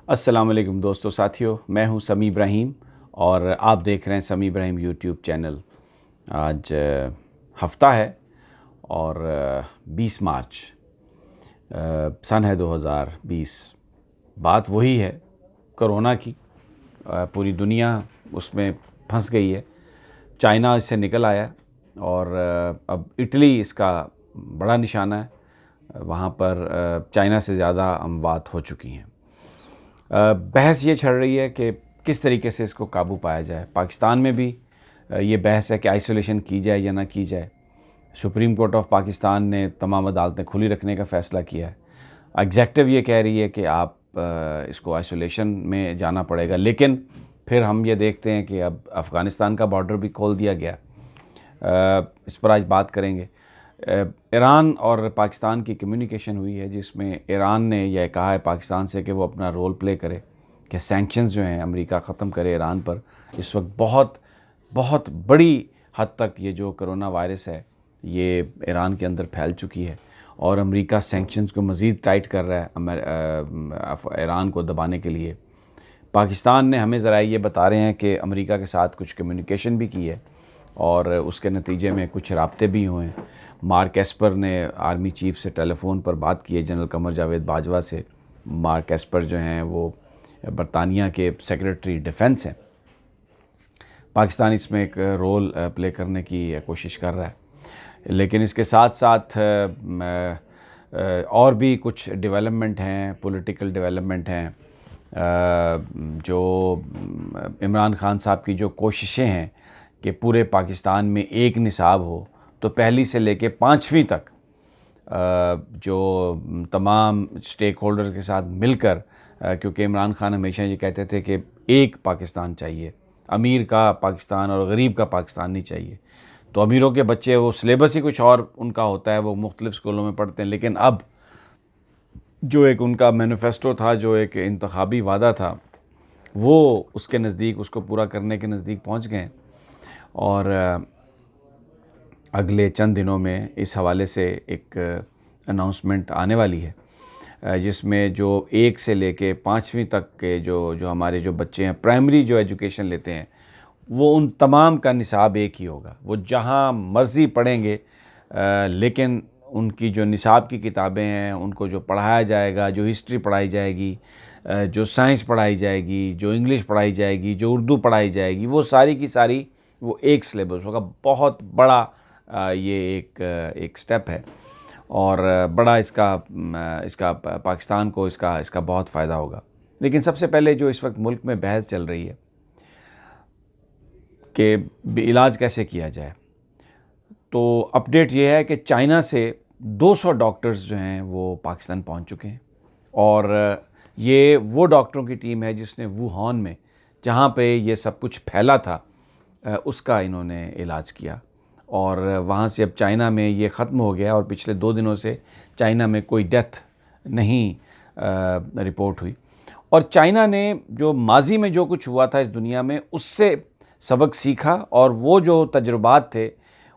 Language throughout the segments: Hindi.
अस्सलाम वालेकुम दोस्तों साथियों, मैं हूं समी इब्राहिम और आप देख रहे हैं समी इब्राहिम यूट्यूब चैनल। आज हफ्ता है और 20 मार्च सन है 2020। बात वही है कोरोना की। पूरी दुनिया उसमें फंस गई है। चाइना इससे निकल आया और अब इटली इसका बड़ा निशाना है। वहाँ पर चाइना से ज़्यादा अमवात हो चुकी हैं। बहस ये चल रही है कि किस तरीके से इसको काबू पाया जाए। पाकिस्तान में भी ये बहस है कि आइसोलेशन की जाए या ना की जाए। सुप्रीम कोर्ट ऑफ पाकिस्तान ने तमाम अदालतें खुली रखने का फ़ैसला किया है। एग्जेक्टिव ये कह रही है कि आप इसको आइसोलेशन में जाना पड़ेगा, लेकिन फिर हम ये देखते हैं कि अब अफ़गानिस्तान का बॉर्डर भी खोल दिया गया। इस पर आज बात करेंगे। ईरान और पाकिस्तान की कम्युनिकेशन हुई है जिसमें ईरान ने यह कहा है पाकिस्तान से कि वो अपना रोल प्ले करे, कि सैंक्शंस जो हैं अमेरिका ख़त्म करे ईरान पर। इस वक्त बहुत बहुत बड़ी हद तक ये जो कोरोना वायरस है ये ईरान के अंदर फैल चुकी है और अमेरिका सैंक्शंस को मज़ीद टाइट कर रहा है ईरान को दबाने के लिए। पाकिस्तान ने हमें ज़रा ये बता रहे हैं कि अमेरिका के साथ कुछ कम्युनिकेशन भी की है और उसके नतीजे में कुछ राब्ते भी हुए हैं। मार्क एस्पर ने आर्मी चीफ से टेलीफोन पर बात की है, जनरल कमर जावेद बाजवा से। मार्क एस्पर जो हैं वो बरतानिया के सेक्रेटरी डिफेंस हैं। पाकिस्तान इसमें एक रोल प्ले करने की कोशिश कर रहा है, लेकिन इसके साथ साथ और भी कुछ डेवलपमेंट हैं, पॉलिटिकल डेवलपमेंट हैं। जो इमरान खान साहब की जो कोशिशें हैं कि पूरे पाकिस्तान में एक निसाब हो, तो पहली से लेके 5वीं तक जो तमाम स्टेक होल्डर के साथ मिलकर, क्योंकि इमरान खान हमेशा ये कहते थे कि एक पाकिस्तान चाहिए, अमीर का पाकिस्तान और गरीब का पाकिस्तान नहीं चाहिए। तो अमीरों के बच्चे वो सिलेबस ही कुछ और उनका होता है, वो मुख्तलिफ़ स्कूलों में पढ़ते हैं, लेकिन अब जो एक उनका मैनिफेस्टो था, जो एक इंतखाबी वादा था, वो उसके नज़दीक, उसको पूरा करने के नज़दीक पहुंच गए। और अगले चंद दिनों में इस हवाले से एक अनाउंसमेंट आने वाली है, जिसमें जो 1 से लेके 5वीं तक के जो हमारे जो बच्चे हैं, प्राइमरी जो एजुकेशन लेते हैं, वो उन तमाम का निसाब एक ही होगा। वो जहाँ मर्ज़ी पढ़ेंगे, लेकिन उनकी जो निसाब की किताबें हैं, उनको जो पढ़ाया जाएगा, जो हिस्ट्री पढ़ाई जाएगी, जो साइंस पढ़ाई जाएगी, जो इंग्लिश पढ़ाई जाएगी, जो उर्दू पढ़ाई जाएगी, वो सारी की सारी वो एक सिलेबस होगा। बहुत बड़ा ये एक स्टेप है और बड़ा इसका पाकिस्तान को इसका बहुत फ़ायदा होगा। लेकिन सबसे पहले जो इस वक्त मुल्क में बहस चल रही है कि इलाज कैसे किया जाए, तो अपडेट ये है कि चाइना से 200 डॉक्टर्स जो हैं वो पाकिस्तान पहुंच चुके हैं और ये वो डॉक्टरों की टीम है जिसने वुहान में, जहां पे ये सब कुछ फैला था, उसका इन्होंने इलाज किया और वहाँ से अब चाइना में ये ख़त्म हो गया और पिछले 2 दिनों से चाइना में कोई डेथ नहीं रिपोर्ट हुई। और चाइना ने जो माजी में जो कुछ हुआ था इस दुनिया में, उससे सबक सीखा और वो जो तजुर्बात थे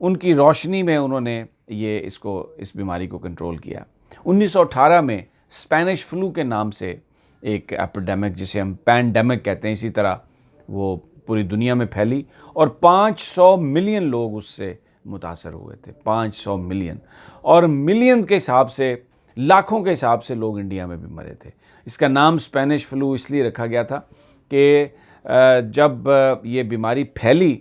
उनकी रोशनी में उन्होंने इस बीमारी को कंट्रोल किया। 1918 में स्पेनिश फ्लू के नाम से एक एपिडेमिक, जिसे हम पैंडेमिक कहते हैं, इसी तरह वो पूरी दुनिया में फैली और 500 मिलियन लोग उससे मुतासर हुए थे। 500 मिलियन, और मिलियंस के हिसाब से, लाखों के हिसाब से लोग इंडिया में भी मरे थे। इसका नाम स्पेनिश फ्लू इसलिए रखा गया था कि जब ये बीमारी फैली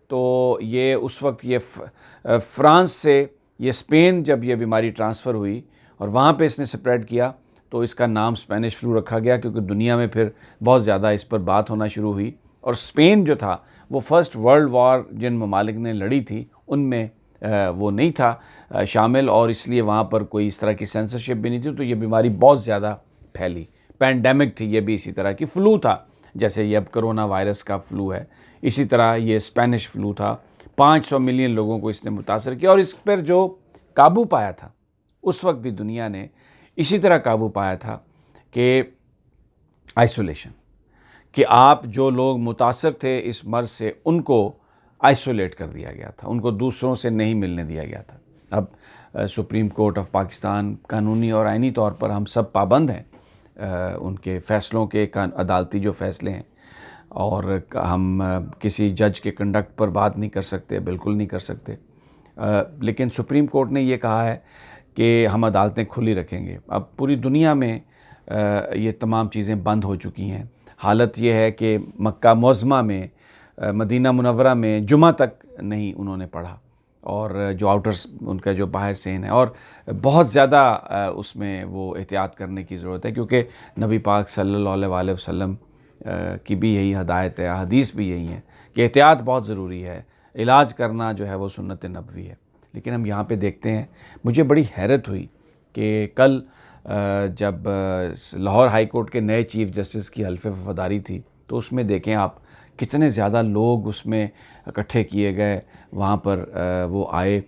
तो ये उस वक्त ये फ्रांस से ये स्पेन जब ये बीमारी ट्रांसफ़र हुई और वहाँ पे इसने स्प्रेड किया, तो इसका नाम स्पेनिश फ्लू रखा गया, क्योंकि दुनिया में फिर बहुत ज़्यादा इस पर बात होना शुरू हुई। और स्पेन जो था वो फर्स्ट वर्ल्ड वॉर जिन ममालिक ने लड़ी थी उनमें वो नहीं था शामिल, और इसलिए वहाँ पर कोई इस तरह की सेंसरशिप भी नहीं थी, तो ये बीमारी बहुत ज़्यादा फैली। पैंडेमिक थी, ये भी इसी तरह की फ्लू था, जैसे ये अब कोरोना वायरस का फ्लू है, इसी तरह ये स्पेनिश फ्लू था। 500 मिलियन लोगों को इसने मुतासर किया और इस पर जो काबू पाया था उस वक्त भी दुनिया ने इसी तरह काबू पाया था कि आइसोलेशन, कि आप जो लोग मुतासर थे इस मर्ज़ से उनको आइसोलेट कर दिया गया था, उनको दूसरों से नहीं मिलने दिया गया था। अब सुप्रीम कोर्ट ऑफ पाकिस्तान कानूनी और आइनी तौर पर हम सब पाबंद हैं उनके फ़ैसलों के अदालती जो फ़ैसले हैं, और हम किसी जज के कंडक्ट पर बात नहीं कर सकते, बिल्कुल नहीं कर सकते। लेकिन सुप्रीम कोर्ट ने ये कहा है कि हम अदालतें खुली रखेंगे। अब पूरी दुनिया में ये तमाम चीज़ें बंद हो चुकी हैं। हालत ये है कि मक्का मुअज़्ज़मा में, मदीना मुनव्वरा में जुमा तक नहीं उन्होंने पढ़ा, और जो आउटर्स उनका जो बाहर सेन है, और बहुत ज़्यादा उसमें वो एहतियात करने की ज़रूरत है, क्योंकि नबी पाक सल्लल्लाहु अलैहि वसल्लम की भी यही हदायत है, हदीस भी यही है कि एहतियात बहुत ज़रूरी है, इलाज करना जो है वो सुन्नत नबवी है। लेकिन हम यहाँ पे देखते हैं, मुझे बड़ी हैरत हुई कि कल जब लाहौर हाई कोर्ट के नए चीफ़ जस्टिस की हल्फ़े वफ़ादारी थी, तो उसमें देखें आप कितने ज़्यादा लोग उसमें इकट्ठे किए गए। वहाँ पर वो आए,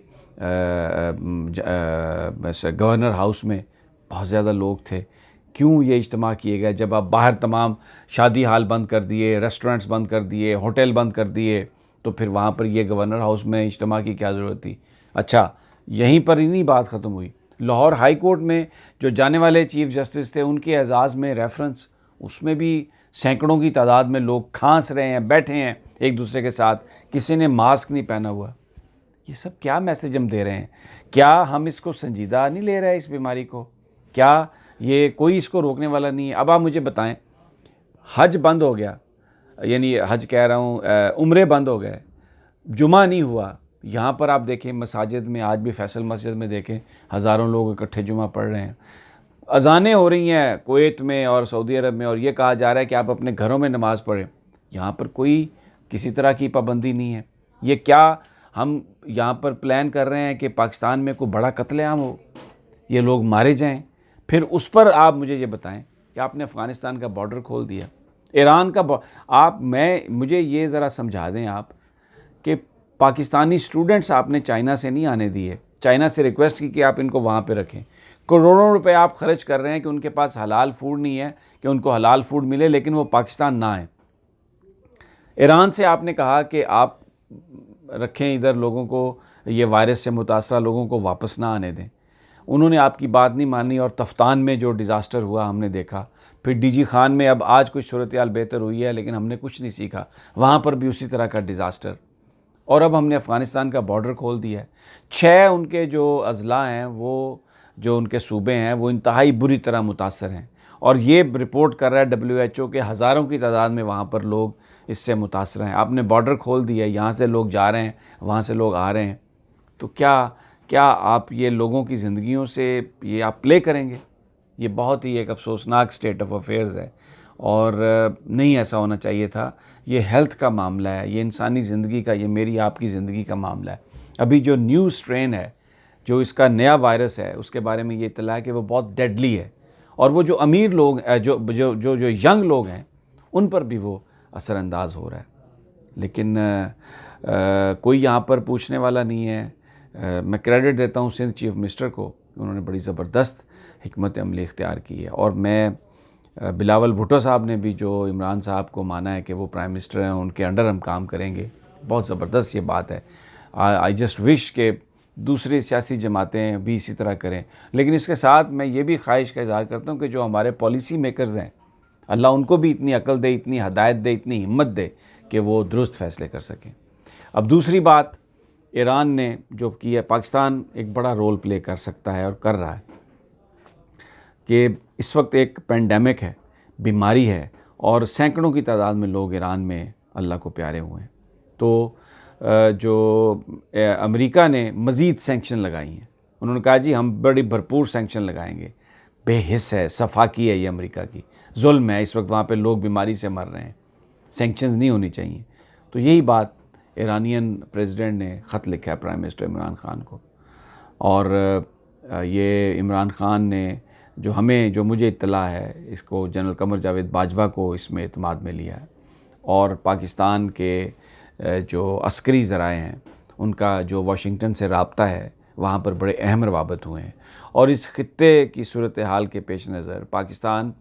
गवर्नर हाउस में बहुत ज़्यादा लोग थे। क्यों ये इज्तिमा किए गए? जब आप बाहर तमाम शादी हाल बंद कर दिए, रेस्टोरेंट्स बंद कर दिए, होटल बंद कर दिए, तो फिर वहाँ पर ये गवर्नर हाउस में इज्तिमा की क्या ज़रूरत थी? अच्छा, यहीं पर ही नहीं बात ख़त्म हुई। लाहौर हाई कोर्ट में जो जाने वाले चीफ़ जस्टिस थे, उनके एजाज़ में रेफरेंस, उसमें भी सैकड़ों की तादाद में लोग खांस रहे हैं, बैठे हैं एक दूसरे के साथ, किसी ने मास्क नहीं पहना हुआ। ये सब क्या मैसेज हम दे रहे हैं? क्या हम इसको संजीदा नहीं ले रहे हैं, इस बीमारी को? क्या ये कोई इसको रोकने वाला नहीं है? अब आप मुझे बताएं, हज बंद हो गया, यानी हज कह रहा हूँ, उम्रे बंद हो गए, जुमा नहीं हुआ। यहाँ पर आप देखें मसाजिद में, आज भी फैसल मस्जिद में देखें हज़ारों लोग इकट्ठे जुमा पढ़ रहे हैं। अज़ानें हो रही हैं कुवैत में और सऊदी अरब में, और ये कहा जा रहा है कि आप अपने घरों में नमाज़ पढ़ें। यहाँ पर कोई किसी तरह की पाबंदी नहीं है। ये क्या हम यहाँ पर प्लान कर रहे हैं कि पाकिस्तान में कोई बड़ा कत्लेआम हो, ये लोग मारे जाएं? फिर उस पर आप मुझे ये बताएं कि आपने अफ़गानिस्तान का बॉर्डर खोल दिया, ईरान का मुझे ये ज़रा समझा दें आप कि पाकिस्तानी स्टूडेंट्स आपने चाइना से नहीं आने दिए, चाइना से रिक्वेस्ट की कि आप इनको वहाँ पे रखें। करोड़ों रुपए आप खर्च कर रहे हैं कि उनके पास हलाल फूड नहीं है, कि उनको हलाल फूड मिले, लेकिन वो पाकिस्तान ना आए। ईरान से आपने कहा कि आप रखें इधर लोगों को, ये वायरस से मुतासरा लोगों को वापस ना आने दें। उन्होंने आपकी बात नहीं मानी, और तफ्तान में जो डिज़ास्टर हुआ हमने देखा, फिर डीजी खान में अब आज कुछ सूरत हाल बेहतर हुई है, लेकिन हमने कुछ नहीं सीखा, वहाँ पर भी उसी तरह का डिज़ास्टर। और अब हमने अफ़गानिस्तान का बॉर्डर खोल दिया है। 6 उनके जो अज़ला हैं, वो जो उनके सूबे हैं, वो इंतहाई बुरी तरह मुतासर हैं, और ये रिपोर्ट कर रहा है WHO के हज़ारों की तादाद में वहाँ पर लोग इससे मुतासर हैं। आपने बॉर्डर खोल दिया, यहाँ से लोग जा रहे हैं, वहाँ से लोग आ रहे हैं, तो क्या आप ये लोगों की ज़िंदगियों से ये आप प्ले करेंगे? ये बहुत ही एक अफसोसनाक स्टेट ऑफ अफेयर्स है, और नहीं ऐसा होना चाहिए था। ये हेल्थ का मामला है, ये इंसानी ज़िंदगी का, ये मेरी आपकी ज़िंदगी का मामला है। अभी जो न्यू स्ट्रेन है, जो इसका नया वायरस है, उसके बारे में ये इत्तला है कि वो बहुत डेडली है, और वो जो अमीर लोग जो जो जो जो यंग लोग हैं, उन पर भी वो असरअंदाज हो रहा है। लेकिन कोई यहाँ पर पूछने वाला नहीं है। मैं क्रेडिट देता हूँ सिंध चीफ मिनिस्टर को, उन्होंने बड़ी ज़बरदस्त हिकमत अमली इख्तियार की है, और मैं बिलावल भुट्टो साहब ने भी जो इमरान साहब को माना है कि वो प्राइम मिनिस्टर हैं, उनके अंडर हम काम करेंगे, बहुत ज़बरदस्त ये बात है। आई जस्ट विश के दूसरी सियासी जमातें भी इसी तरह करें। लेकिन इसके साथ मैं ये भी ख्वाहिश का इज़हार करता हूँ कि जो हमारे पॉलिसी मेकर्स हैं, अल्लाह उनको भी इतनी अकल दे, इतनी हदायत दे, इतनी हिम्मत दे कि वो दुरुस्त फ़ैसले कर सकें। अब दूसरी बात, ईरान ने जो की है, पाकिस्तान एक बड़ा रोल प्ले कर सकता है और कर रहा है, कि इस वक्त एक पेंडेमिक है, बीमारी है, और सैकड़ों की तादाद में लोग ईरान में अल्लाह को प्यारे हुए हैं। तो जो अमेरिका ने मज़ीद सैंक्शन लगाई हैं, उन्होंने कहा जी हम बड़ी भरपूर सैंक्शन लगाएंगे। बेहिस है, सफाकी है ये अमेरिका की, जुल्म है। इस वक्त वहाँ पे लोग बीमारी से मर रहे हैं, सैंक्शंस नहीं होनी चाहिए। तो यही बात ईरानियन प्रेसिडेंट ने ख़त लिखा है प्राइम मिनिस्टर इमरान खान को, और ये इमरान खान ने जो मुझे इत्तला है, इसको जनरल कमर जावेद बाजवा को इसमें एतमाद में लिया है, और पाकिस्तान के जो अस्करी ज़राए हैं, उनका जो वाशिंगटन से राब्ता है, वहाँ पर बड़े अहम रवाबत हुए हैं। और इस खित्ते की सूरत हाल के पेश नज़र पाकिस्तान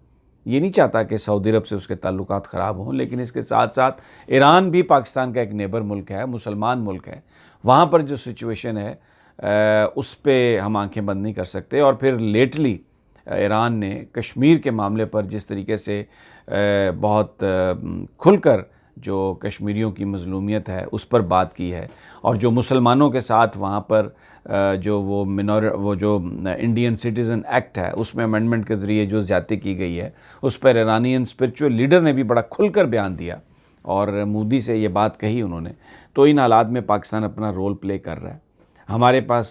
ये नहीं चाहता कि सऊदी अरब से उसके ताल्लुकात ख़राब हों, लेकिन इसके साथ साथ ईरान भी पाकिस्तान का एक नेबर मुल्क है, मुसलमान मुल्क है। वहाँ पर जो सिचुएशन है उस पे हम आंखें बंद नहीं कर सकते। और फिर लेटली ईरान ने कश्मीर के मामले पर जिस तरीके से बहुत खुलकर जो कश्मीरियों की मज़लूमियत है उस पर बात की है, और जो मुसलमानों के साथ वहाँ पर जो वो जो इंडियन सिटीज़न एक्ट है उसमें अमेंडमेंट के ज़रिए जो ज़्यादती की गई है उस पर ईरानियन स्पिरिचुअल लीडर ने भी बड़ा खुलकर बयान दिया और मोदी से ये बात कही उन्होंने। तो इन हालात में पाकिस्तान अपना रोल प्ले कर रहा है।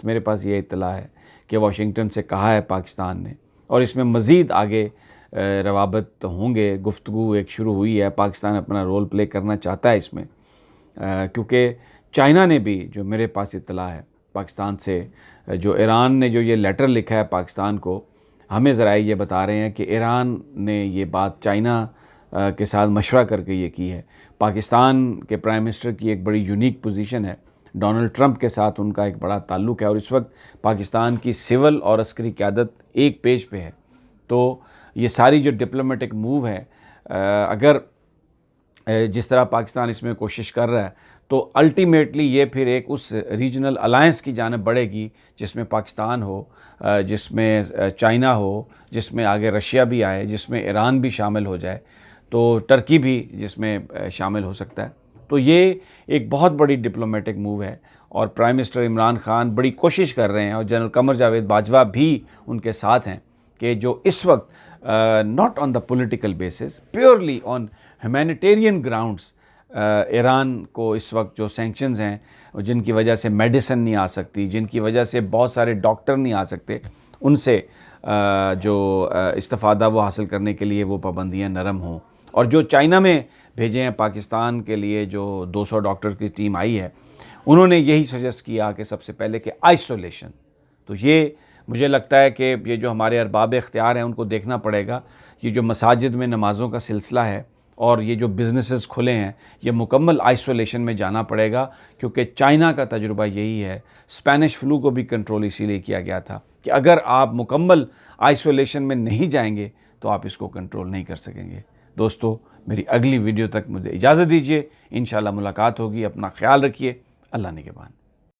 मेरे पास ये इत्तला है कि वाशिंगटन से कहा है पाकिस्तान ने, और इसमें मज़ीद आगे रवाबत होंगे, गुफ्तगू एक शुरू हुई है। पाकिस्तान अपना रोल प्ले करना चाहता है इसमें, क्योंकि चाइना ने भी, जो मेरे पास इत्तला है पाकिस्तान से, जो ईरान ने जो ये लेटर लिखा है पाकिस्तान को, हमें ज़राए ये बता रहे हैं कि ईरान ने ये बात चाइना के साथ मशवरा करके ये की है। पाकिस्तान के प्राइम मिनिस्टर की एक बड़ी यूनिक पोजीशन है, डोनाल्ड ट्रंप के साथ उनका एक बड़ा ताल्लुक़ है, और इस वक्त पाकिस्तान की सिविल और अस्करी क़यादत एक पेज पे है। तो ये सारी जो डिप्लोमेटिक मूव है, अगर जिस तरह पाकिस्तान इसमें कोशिश कर रहा है, तो अल्टीमेटली ये फिर एक उस रीजनल अलायंस की जानिब बढ़ेगी जिसमें पाकिस्तान हो, जिसमें चाइना हो, जिसमें आगे रशिया भी आए, जिसमें ईरान भी शामिल हो जाए, तो टर्की भी जिसमें शामिल हो सकता है। तो ये एक बहुत बड़ी डिप्लोमेटिक मूव है, और प्राइम मिनिस्टर इमरान खान बड़ी कोशिश कर रहे हैं, और जनरल कमर जावेद बाजवा भी उनके साथ हैं, कि जो इस वक्त not on the political basis, purely on humanitarian grounds Iran को इस वक्त जो सैंक्शंस हैं, जिनकी वजह से मेडिसिन नहीं आ सकती, जिनकी वजह से बहुत सारे डॉक्टर नहीं आ सकते, उनसे जो इस्तिफ़ादा वो हासिल करने के लिए वो पाबंदियाँ नरम हों। और जो चाइना में भेजे हैं पाकिस्तान के लिए जो 200 डॉक्टर की टीम आई है, उन्होंने यही सजेस्ट किया कि सबसे पहले कि आइसोलेशन। तो ये मुझे लगता है कि ये जो हमारे अरबाब इख्तियार हैं उनको देखना पड़ेगा, ये जो मसाजिद में नमाज़ों का सिलसिला है और ये जो बिज़नेसेस खुले हैं, ये मुकम्मल आइसोलेशन में जाना पड़ेगा, क्योंकि चाइना का तजुर्बा यही है। स्पेनिश फ्लू को भी कंट्रोल इसीलिए किया गया था कि अगर आप मुकम्मल आइसोलेशन में नहीं जाएंगे तो आप इसको कंट्रोल नहीं कर सकेंगे। दोस्तों, मेरी अगली वीडियो तक मुझे इजाज़त दीजिए, इंशाल्लाह मुलाकात होगी। अपना ख्याल रखिए। अल्लाह निगहबान।